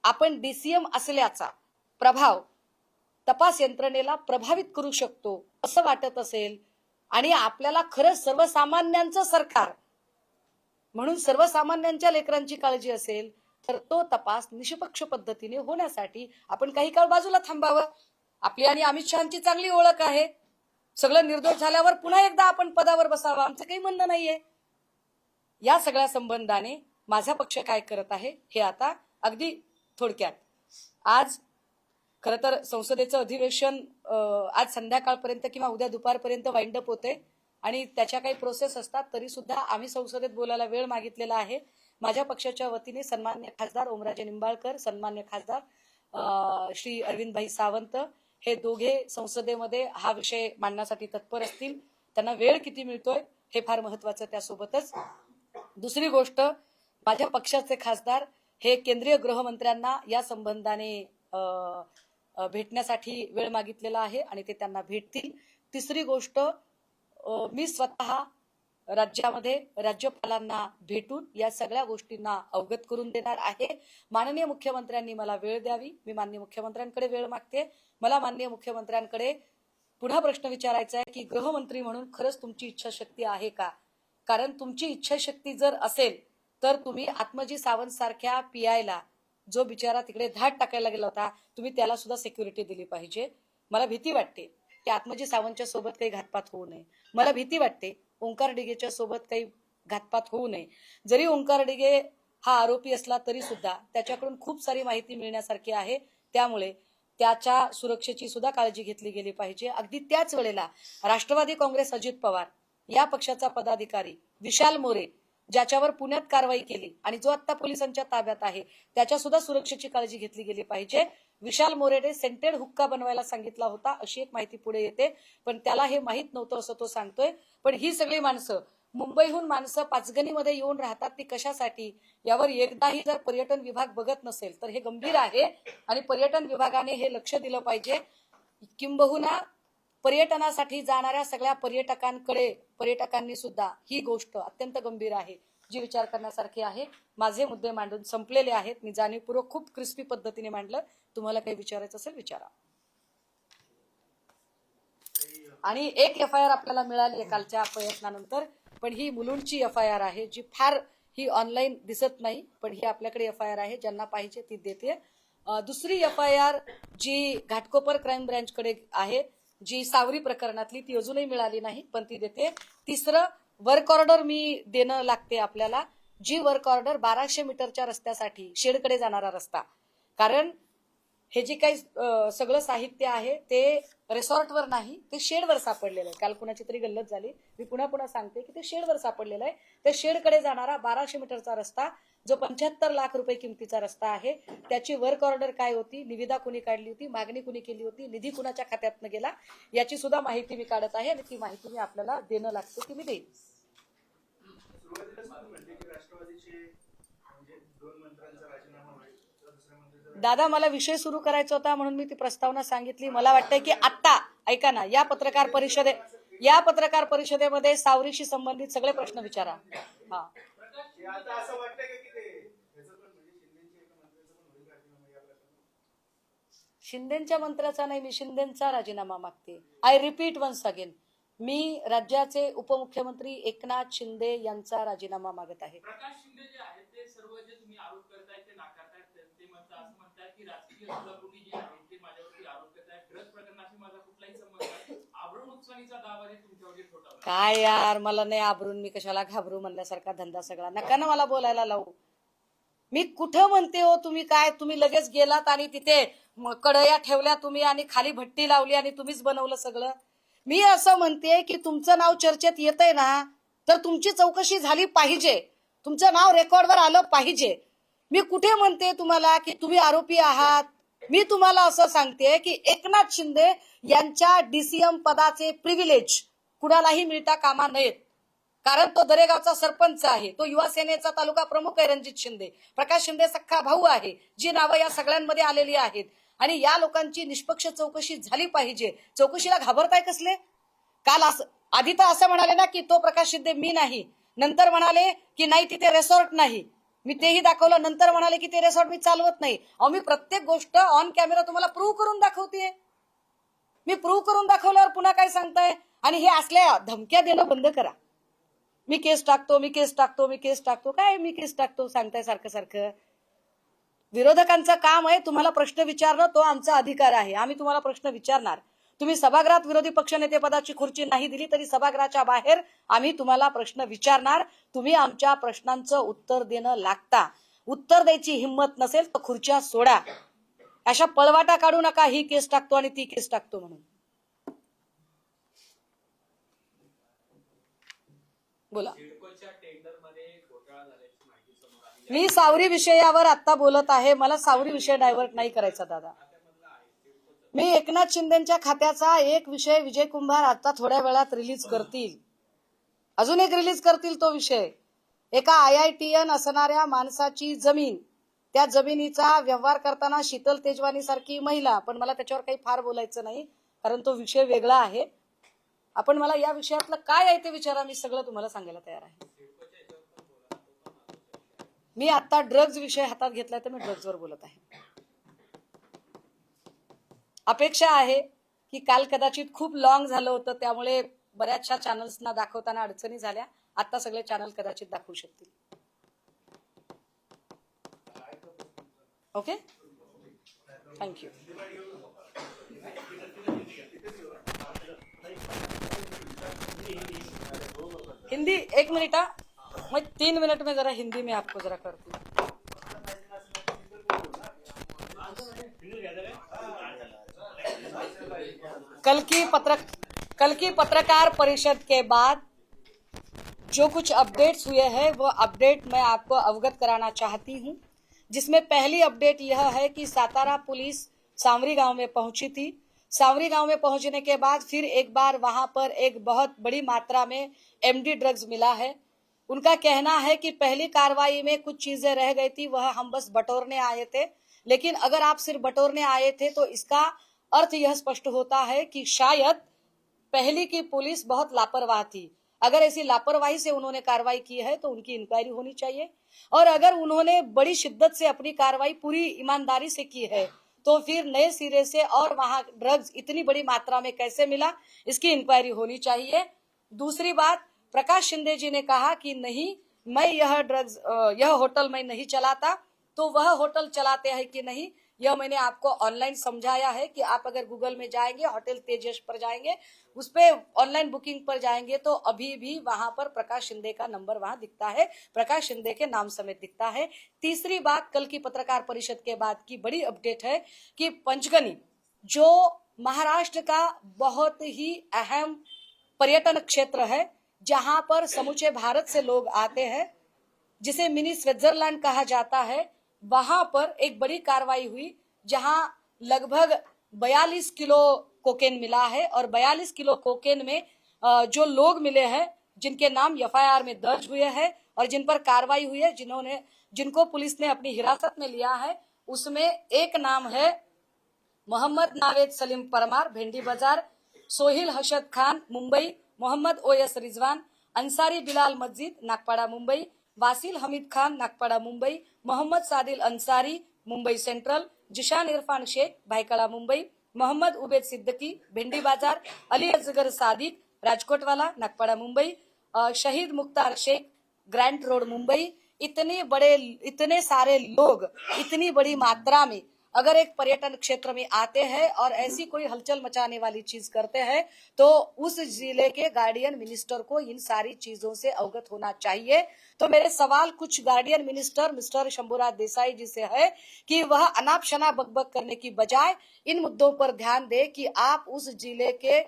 आपण डीसीएम असल्याचा प्रभाव तपास यंत्रणेला प्रभावित करू शकतो असं वाटत असेल आणि आपल्याला खरंच सर्वसामान्यांचं सरकार म्हणून सर्वसामान्यांच्या लेकरांची काळजी असेल तर तो तपास निष्पक्ष पद्धतीने होण्यासाठी आपण काही काळ बाजूला थांबावं. आपली आणि अमित शहाची चांगली ओळख आहे. सगळं निर्दोष झाल्यावर पुन्हा एकदा आपण पदावर बसावं आमचं काही म्हणणं नाहीये. या सगळ्या संबंधाने माझा पक्ष काय करत आहे हे आता अगदी थोडक्यात. आज खरं तर संसदेचं अधिवेशन आज संध्याकाळपर्यंत किंवा उद्या दुपारपर्यंत वाइंड अप होते आणि त्याच्या काही प्रोसेस असतात तरी सुद्धा आम्ही संसदेत बोलायला वेळ मागितलेला आहे. माझ्या पक्षाच्या वतीने सन्मान्य खासदार ओमराजे निंबाळकर, सन्मान्य खासदार श्री अरविंदभाई सावंत हे दोघे संसदेमध्ये हा विषय मांडण्यासाठी तत्पर असतील. त्यांना वेळ किती मिळतोय हे फार महत्वाचं. त्यासोबतच दुसरी गोष्ट, माझ्या पक्षाचे खासदार हे केंद्रीय गृहमंत्र्यांना या संबंधाने भेटण्यासाठी वेळ मागितलेला आहे आणि ते त्यांना भेटतील. तिसरी गोष्ट, मी स्वतः राज्यामध्ये राज्यपालांना भेटून या सगळ्या गोष्टींना अवगत करून देणार आहे. माननीय मुख्यमंत्र्यांनी मला वेळ द्यावी. मी माननीय मुख्यमंत्र्यांकडे वेळ मागते. मला माननीय मुख्यमंत्र्यांकडे पुन्हा प्रश्न विचारायचा आहे की गृहमंत्री म्हणून खरंच तुमची इच्छाशक्ती आहे का? कारण तुमची इच्छाशक्ती जर असेल तर तुम्ही आत्मजी सावंत सारख्या पीआयला जो बिचारा तिकडे धाड टाकायला गेला होता तुम्ही त्याला सुद्धा सिक्युरिटी दिली पाहिजे. मला भीती वाटते की आत्मजी सावंतच्या सोबत काही घातपात होऊ नये. मला भीती वाटते ओंकार डिगेच्या सोबत काही घातपात होऊ नये. जरी ओंकार डिगे हा आरोपी असला तरी सुद्धा त्याच्याकडून खूप सारी माहिती मिळण्यासारखी आहे. त्यामुळे त्याच्या सुरक्षेची सुद्धा काळजी घेतली गेली पाहिजे. अगदी त्याच वेळेला राष्ट्रवादी काँग्रेस अजित पवार या पक्षाचा पदाधिकारी विशाल मोरे ज्याच्यावर पुण्यात कारवाई केली आणि जो आता पोलिसांच्या ताब्यात आहे त्याच्या सुद्धा सुरक्षेची काळजी घेतली गेली पाहिजे. विशाल मोरेने सेंटेड हुक्का बनवायला सांगितला होता अशी एक माहिती पुढे येते, पण त्याला हे माहित नव्हतं असं तो सांगतोय. पण ही सगळी माणसं मुंबईहून माणसं पाचगणीमध्ये येऊन राहतात ती कशासाठी यावर एकदाही जर पर्यटन विभाग बघत नसेल तर हे गंभीर आहे आणि पर्यटन विभागाने हे लक्ष दिलं पाहिजे. किंबहुना पर्यटनासाठी जाणाऱ्या सगळ्या पर्यटकांनी सुद्धा ही गोष्ट अत्यंत गंभीर आहे जी विचार करण्यासारखी आहे. माझे मुद्दे मांडून संपलेले आहेत. मी जाणीवपूर्वक खूप क्रिस्पी पद्धतीने मांडलं. तुम्हाला काही विचारायचं असेल विचारा. आणि एक एफआयआर आपल्याला मिळाली कालच्या प्रयत्नानंतर, पण ही मुलुंडची एफआयआर आहे जी फार ही ऑनलाईन दिसत नाही, पण ही आपल्याकडे एफआयआर आहे. ज्यांना पाहिजे ती देते. दुसरी एफआयआर जी घाटकोपर क्राईम ब्रँचकडे आहे जी सावरी प्रकरणातली ती अजूनही मिळाली नाही पण ती देते. तिसरं, वर्क ऑर्डर मी देणं लागते आपल्याला. जी वर्क ऑर्डर 1200 मीटरच्या रस्त्यासाठी शेडकडे जाणारा रस्ता, कारण हे जे काही सगळं साहित्य आहे ते रिसॉर्टवर नाही ते शेडवर सापडलेलं आहे. काल कुणाची तरी गल्लत झाली. मी पुन्हा सांगते की ते शेडवर सापडलेलं आहे. त्या शेडकडे जाणारा 1200 मीटरचा रस्ता जो 75 लाख रुपये किमतीचा रस्ता आहे त्याची वर्क ऑर्डर काय होती, निविदा कुणी काढली होती, मागणी कुणी केली होती, निधी कुणाच्या खात्यातनं गेला याची सुद्धा माहिती मी काढत आहे आणि ती माहिती मी आपल्याला देणं लागते ती मी देईन. दादा मला विषय सुरू करायचा होता म्हणून मी ती प्रस्तावना सांगितली. मला वाटतंय की आत्ता ऐका ना, या पत्रकार परिषदेमध्ये सावरीशी संबंधित सगळे प्रश्न विचारा. हा, शिंदेच्या मंत्र्याचा नाही, मी शिंदेचा राजीनामा मागते. आय रिपीट वन्स अगेन, मी राज्याचे उपमुख्यमंत्री एकनाथ शिंदे यांचा राजीनामा मागत आहे. प्रकाश शिंदे जे आहेत ते सर्व जे तुम्ही आरोप करताय ते नाकारतायत. ते म्हणतात की राजकीय जुलबुली जी आहे ते माझ्यावरती आरोप करतायत. ड्रग्ज प्रकरणाशी माझा कुठलाही संबंध नाही. आबरू नुकसानीचा दावा आहे तुमच्यावरती ठोठावला. काय यार, मला नाही आबरून, मी कशाला घाबरू म्हणल्यासारखा धंदा सगळा. नका ना मला बोलायला लावू. मी कुठं म्हणते हो तुम्ही काय, तुम्ही लगेच गेलात आणि तिथे कढया ठेवल्या तुम्ही आणि खाली भट्टी लावली आणि तुम्हीच बनवलं सगळं. मी असं म्हणते की तुमचं नाव चर्चेत येतंय ना तर तुमची चौकशी झाली पाहिजे, तुमचं नाव रेकॉर्डवर आलं पाहिजे. मी कुठे म्हणते तुम्हाला की तुम्ही आरोपी आहात. मी तुम्हाला असं सांगते की एकनाथ शिंदे यांच्या डीसीएम पदाचे प्रिव्हिलेज कुणालाही मिळता कामा नयेत. कारण तो दरेगावचा सरपंच आहे, तो युवा सेनेचा तालुका प्रमुख आहे रणजित शिंदे, प्रकाश शिंदे सख्खा भाऊ आहे, जी नावं या सगळ्यांमध्ये आलेली आहेत. आणि या लोकांची निष्पक्ष चौकशी झाली पाहिजे. चौकशीला घाबरताय कसले? काल आधी तर असं म्हणाले ना की तो प्रकाश शिंदे मी नाही, नंतर म्हणाले की नाही तिथे रिसॉर्ट नाही. मी तेही दाखवलं. नंतर म्हणाले की ते रेसॉर्ट मी चालवत नाही. अहो, मी प्रत्येक गोष्ट ऑन कॅमेरा तुम्हाला प्रूव्ह करून दाखवते. मी प्रूव्ह करून दाखवल्यावर पुन्हा काय सांगताय? आणि हे असल्या धमक्या देणं बंद करा. मी केस टाकतो, मी केस टाकतो, मी केस टाकतो. काय मी केस टाकतो सांगताय सारखं सारखं? विरोधकांचं काम आहे तुम्हाला प्रश्न विचारणं, तो आमचा अधिकार आहे. आम्ही तुम्हाला प्रश्न विचारणार. तुम्ही सभागृहात विरोधी पक्षनेते पदाची खुर्ची नाही दिली तरी सभागृहाच्या बाहेर आम्ही तुम्हाला प्रश्न विचारणार. तुम्ही आमच्या प्रश्नांचं उत्तर देणं लागता. उत्तर द्यायची हिंमत नसेल तर खुर्च्या सोडा. अशा पळवाटा काढू नका, ही केस टाकतो आणि ती केस टाकतो म्हणून. बोला. मी सावरी विषयावर आता बोलत आहे. मला सावरी विषय डायव्हर्ट नाही करायचा दादा. मी एकनाथ शिंदेच्या खात्याचा एक विषय विजय कुंभार आता थोड्या वेळात रिलीज करतील. अजून एक रिलीज करतील तो विषय. एका IITN असणाऱ्या माणसाची जमीन, त्या जमिनीचा व्यवहार करताना शीतल तेजवानी सारखी महिला, पण मला त्याच्यावर काही फार बोलायचं नाही कारण तो विषय वेगळा आहे. आपण मला या विषयातलं काय आहे ते विचारा, मी सगळं तुम्हाला सांगायला तयार आहे. मी आता ड्रग्ज विषय हातात घेतलाय तर मी ड्रग्जवर बोलत आहे. अपेक्षा आहे की काल कदाचित खूप लॉंग झालं होतं त्यामुळे बऱ्याचशा चॅनल्सना दाखवताना अडचणी झाल्या. आता सगळे चॅनल कदाचित दाखवू शकतील. Okay, thank you. हिंदी 1 मिनट, मैं 3 मिनट में जरा हिंदी में आपको जरा करती हूँ. कल की पत्रकार परिषद के बाद जो कुछ अपडेट्स हुए हैं वो अपडेट मैं आपको अवगत कराना चाहती हूँ. जिसमें पहली अपडेट यह है कि सातारा पुलिस सांवरी गांव में पहुंची थी. सांवरी गांव में पहुंचने के बाद फिर एक बार वहां पर एक बहुत बड़ी मात्रा में MD ड्रग्स मिला है. उनका कहना है कि पहली कार्रवाई में कुछ चीजें रह गई थी, वह हम बस बटोरने आए थे. लेकिन अगर आप सिर्फ बटोरने आए थे तो इसका अर्थ यह स्पष्ट होता है कि शायद पहली की पुलिस बहुत लापरवाह थी. अगर ऐसी लापरवाही से उन्होंने कार्रवाई की है तो उनकी इंक्वायरी होनी चाहिए. और अगर उन्होंने बड़ी शिद्दत से अपनी कार्रवाई पूरी ईमानदारी से की है तो फिर नए सिरे से और वहां ड्रग्स इतनी बड़ी मात्रा में कैसे मिला, इसकी इंक्वायरी होनी चाहिए. दूसरी बात, प्रकाश शिंदे जी ने कहा कि नहीं, मैं यह होटल मैं नहीं चलाता. तो वह होटल चलाते हैं कि नहीं, यह मैंने आपको ऑनलाइन समझाया है कि आप अगर गूगल में जाएंगे, होटल तेजस पर जाएंगे, उस पे ऑनलाइन बुकिंग पर जाएंगे तो अभी भी वहां पर प्रकाश शिंदे का नंबर वहां दिखता है, प्रकाश शिंदे के नाम समेत दिखता है. तीसरी बात, कल की पत्रकार परिषद के बाद की बड़ी अपडेट है कि पंचगनी जो महाराष्ट्र का बहुत ही अहम पर्यटन क्षेत्र है, जहां पर समूचे भारत से लोग आते हैं, जिसे मिनी स्विट्जरलैंड कहा जाता है, वहां पर एक बड़ी कार्रवाई हुई जहां लगभग 42 किलो कोकेन मिला है. और 42 किलो कोकेन में जो लोग मिले हैं जिनके नाम FIR में दर्ज हुए हैं और जिन पर कार्रवाई हुई है, जिनको पुलिस ने अपनी हिरासत में लिया है, उसमें एक नाम है मोहम्मद नावेद सलीम परमार, भेंडी बाजार, सोहिल हर्षद खान, मुंबई, मोहम्मद OS रिजवान, अंसारी बिलाल मस्जिद, नागपाड़ा मुंबई, वासिल हमीद खान, नागपाड़ा मुंबई, मोहम्मद सादिल अंसारी, मुंबई सेंट्रल, जिशान इरफान शेख, भायखळा मुंबई, मोहम्मद उबेद सिद्दीकी, भेंडी बाजार, अली असगर सादिक, राजकोटवाला, नागपाड़ा मुंबई, शहीद मुख्तार शेख, ग्रैंड रोड मुंबई. इतने सारे लोग इतनी बड़ी मात्रा में अगर एक पर्यटन क्षेत्र में आते हैं और ऐसी कोई हलचल मचाने वाली चीज करते हैं तो उस जिले के गार्डियन मिनिस्टर को इन सारी चीजों से अवगत होना चाहिए. तो मेरे सवाल कुछ guardian minister mister Shambhuraj Desai ji से है कि वह अनाप शनाप बकबक करने की बजाय इन मुद्दों पर ध्यान दे कि आप उस जिले के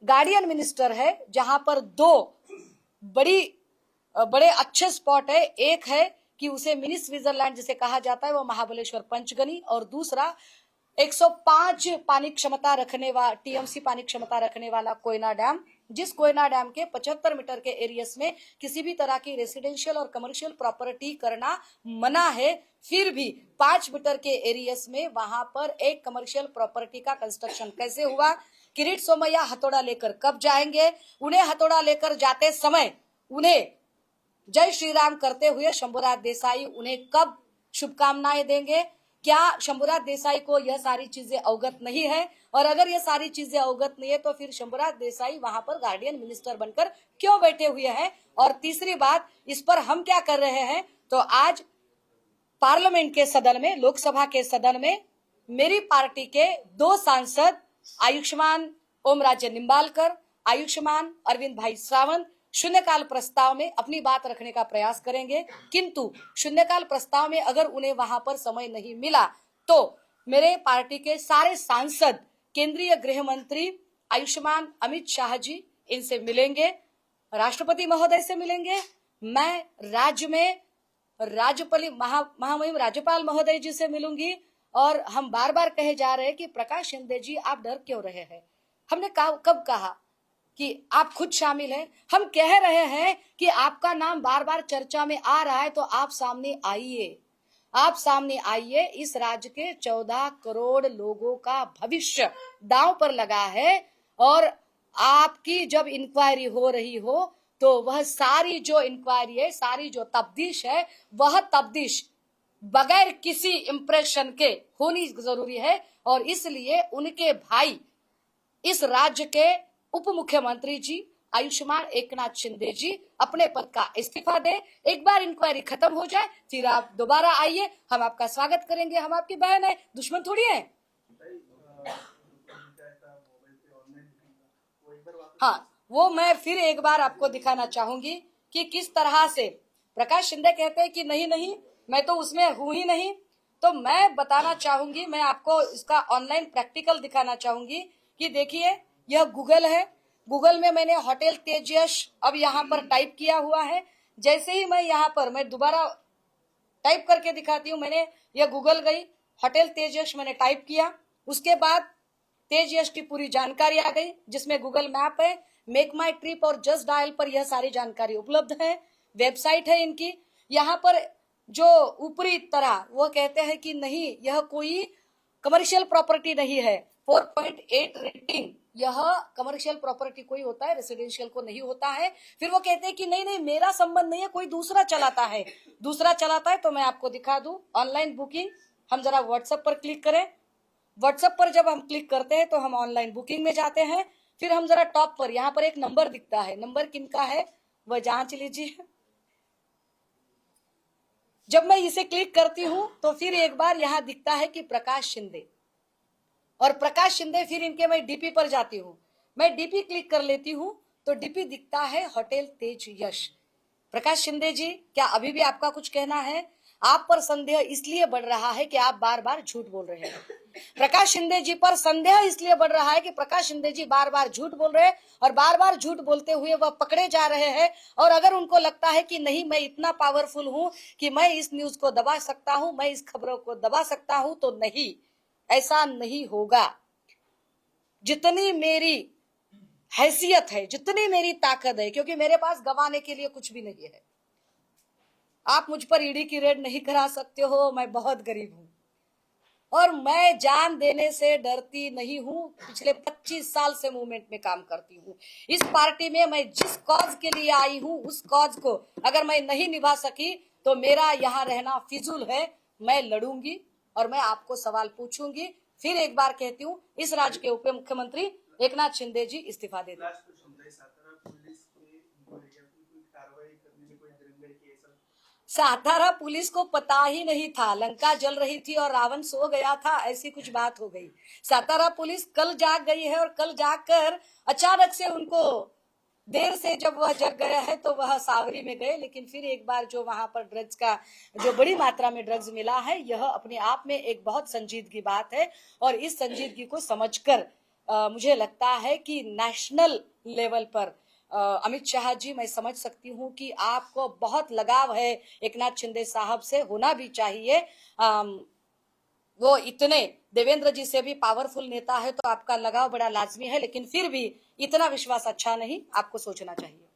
गार्डियन मिनिस्टर है जहां पर 2 बड़े अच्छे स्पॉट है. एक है कि उसे मिनी स्विट्जरलैंड जिसे कहा जाता है वो महाबलेश्वर पंचगनी, और दूसरा 105 पानी क्षमता रखने वाला TMC पानी क्षमता रखने वाला कोयना डैम, जिस कोयना डैम के 75 मीटर के एरियस में किसी भी तरह की रेसिडेंशियल और कमर्शियल प्रॉपर्टी करना मना है. फिर भी 5 मीटर के एरियस में वहां पर एक कमर्शियल प्रॉपर्टी का कंस्ट्रक्शन कैसे हुआ? किरीट सोमैया हथौड़ा लेकर कब जाएंगे? उन्हें हथौड़ा लेकर जाते समय उन्हें जय श्री राम करते हुए शंभूराज देसाई उन्हें कब शुभकामनाएं देंगे? क्या शंभूराज देसाई को यह सारी चीजें अवगत नहीं है? और अगर ये सारी चीजें अवगत नहीं है तो फिर शंभूराज देसाई वहां पर गार्डियन मिनिस्टर बनकर क्यों बैठे हुए हैं? और तीसरी बात, इस पर हम क्या कर रहे हैं? तो आज पार्लियामेंट के सदन में, लोकसभा के सदन में मेरी पार्टी के 2 सांसद आयुष्मान ओमराजे निम्बालकर, आयुष्मान अरविंद भाई सावंत शून्यकाल प्रस्ताव में अपनी बात रखने का प्रयास करेंगे, किंतु शून्यकाल प्रस्ताव में अगर उन्हें वहां पर समय नहीं मिला तो मेरे पार्टी के सारे सांसद केंद्रीय गृह मंत्री आयुष्मान अमित शाह जी इनसे मिलेंगे, राष्ट्रपति महोदय से मिलेंगे, मैं राज्य में महामहिम राज्यपाल महोदय जी से मिलूंगी। और हम बार बार कहे जा रहे हैं कि प्रकाश शिंदे जी आप डर क्यों रहे हैं? हमने कब कहा कि आप खुद शामिल हैं? हम कह रहे हैं कि आपका नाम बार बार चर्चा में आ रहा है तो आप सामने आइए, आप सामने आइए। इस राज्य के 14 करोड़ लोगों का भविष्य दांव पर लगा है और आपकी जब इंक्वायरी हो रही हो तो वह सारी जो इंक्वायरी है, सारी जो तफ्तीश है, वह तफ्तीश बगैर किसी इंप्रेशन के होनी जरूरी है। और इसलिए उनके भाई इस राज्य के उप मुख्यमंत्री जी आयुष्मान एकनाथ शिंदे जी अपने पद का इस्तीफा दे, एक बार इंक्वायरी खत्म हो जाए, फिर आप दोबारा आइए, हम आपका स्वागत करेंगे। हम आपकी बहन है, दुश्मन थोड़ी है। हाँ, वो मैं फिर एक बार आपको दिखाना चाहूंगी कि किस तरह से प्रकाश शिंदे कहते हैं कि नहीं मैं तो उसमें हूं ही नहीं। तो मैं बताना चाहूंगी, मैं आपको इसका ऑनलाइन प्रैक्टिकल दिखाना चाहूंगी कि देखिए यह गूगल है, गूगल में मैंने होटल तेजयश अब यहाँ पर टाइप किया हुआ है। जैसे ही मैं यहाँ पर मैं दोबारा टाइप करके दिखाती हूँ, मैंने यह गूगल गई, होटल तेजयश मैंने टाइप किया, उसके बाद तेजयश की पूरी जानकारी आ गई जिसमें गूगल मैप है, मेक माई ट्रिप और जस्ट डायल पर यह सारी जानकारी उपलब्ध है, वेबसाइट है इनकी। यहाँ पर जो ऊपरी तरह वो कहते हैं कि नहीं यह कोई कमर्शियल प्रॉपर्टी नहीं है, 4.8 रेटिंग, यह कमर्शियल प्रॉपर्टी कोई होता है, रेसिडेंशियल को नहीं होता है। फिर वो कहते हैं कि नहीं मेरा संबंध नहीं है, कोई दूसरा चलाता है, तो मैं आपको दिखा दूं ऑनलाइन बुकिंग। हम जरा व्हाट्सएप पर क्लिक करें, व्हाट्सएप पर जब हम क्लिक करते हैं तो हम ऑनलाइन बुकिंग में जाते हैं। फिर हम जरा टॉप पर यहाँ पर एक नंबर दिखता है, नंबर किनका है वह जांच लीजिए। जब मैं इसे क्लिक करती हूं तो फिर एक बार यहाँ दिखता है कि प्रकाश शिंदे, और प्रकाश शिंदे, फिर इनके मैं डीपी पर जाती हूँ, मैं डीपी क्लिक कर लेती हूँ तो डीपी दिखता है होटल तेज यश। प्रकाश शिंदे जी, क्या अभी भी आपका कुछ कहना है? आप पर संदेह इसलिए बढ़ रहा है कि आप बार बार झूठ बोल रहे हैं। प्रकाश शिंदे जी पर संदेह इसलिए बढ़ रहा है कि प्रकाश शिंदे जी बार बार झूठ बोल रहे हैं और बार बार झूठ बोलते हुए वह पकड़े जा रहे हैं। और अगर उनको लगता है कि नहीं मैं इतना पावरफुल हूं कि मैं इस न्यूज को दबा सकता हूं, मैं इस खबरों को दबा सकता हूं, तो नहीं, ऐसा नहीं होगा। जितनी मेरी हैसियत है, जितनी मेरी ताकत है, क्योंकि मेरे पास गंवाने के लिए कुछ भी नहीं है, आप मुझ पर ईडी की रेड नहीं करा सकते हो। मैं बहुत गरीब हूं और मैं जान देने से डरती नहीं हूं। पिछले 25 साल से मूवमेंट में काम करती हूं। इस पार्टी में मैं जिस कॉज के लिए आई हूं उस कॉज को अगर मैं नहीं निभा सकी तो मेरा यहाँ रहना फिजूल है। मैं लड़ूंगी और मैं आपको सवाल पूछूंगी। फिर एक बार कहती हूँ, इस राज्य के उप मुख्यमंत्री एकनाथ शिंदे जी इस्तीफा दे दें। सातारा पुलिस को पता ही नहीं था, लंका जल रही थी और रावण सो गया था, ऐसी कुछ बात हो गई। सातारा पुलिस कल जाग गई है और कल जागकर अचानक से उनको देर से जब वह जग गया है तो वह सावरी में गए। लेकिन फिर एक बार जो वहां पर ड्रग्स का जो बड़ी मात्रा में ड्रग्स मिला है, यह अपने आप में एक बहुत संजीदगी बात है। और इस संजीदगी को समझकर मुझे लगता है कि नेशनल लेवल पर अमित शाह जी, मैं समझ सकती हूँ कि आपको बहुत लगाव है एकनाथ शिंदे साहब से, होना भी चाहिए। वो इतने देवेंद्र जी से भी पावरफुल नेता है तो आपका लगाव बड़ा लाजमी है, लेकिन फिर भी इतना विश्वास अच्छा नहीं, आपको सोचना चाहिए।